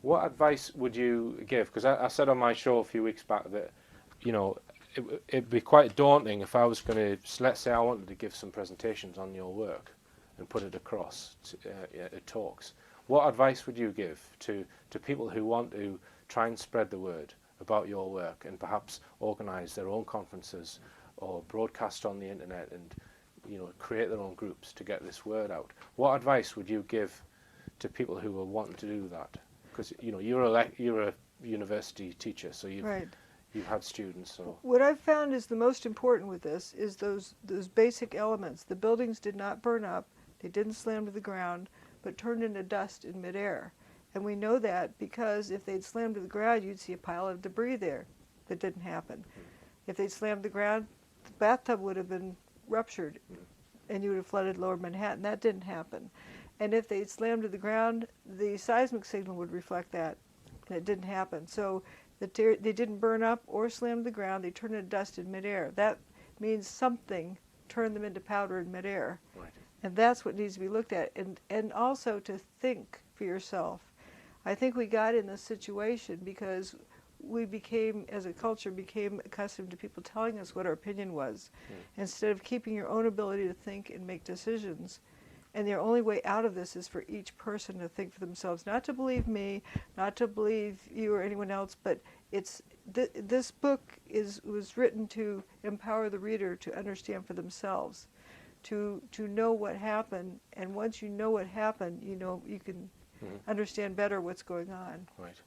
What advice would you give? Because I said on my show a few weeks back that, you know, it'd be quite daunting if I was going to, let's say I wanted to give some presentations on your work and put it across at talks. What advice would you give to people who want to try and spread the word about your work and perhaps organise their own conferences or broadcast on the internet and, you know, create their own groups to get this word out? What advice would you give to people who are wanting to do that? Because, you know, you're a university teacher, so you've had students. So what I've found is the most important with this is those basic elements. The buildings did not burn up, they didn't slam to the ground, but turned into dust in midair. And we know that because if they'd slammed to the ground, you'd see a pile of debris there. That didn't happen. If they'd slammed the ground, the bathtub would have been ruptured, and you would have flooded Lower Manhattan. That didn't happen. And if they'd slammed to the ground, the seismic signal would reflect that, and it didn't happen. So they didn't burn up or slam to the ground. They turned into dust in midair. That means something turned them into powder in midair. right. And that's what needs to be looked at. And also to think for yourself. I think we got in this situation because we became, as a culture, became accustomed to people telling us what our opinion was, instead of keeping your own ability to think and make decisions. And the only way out of this is for each person to think for themselves, not to believe me, not to believe you or anyone else, but it's this book was written to empower the reader to understand for themselves, to know what happened. And once you know what happened, you know you can understand better what's going on. Right.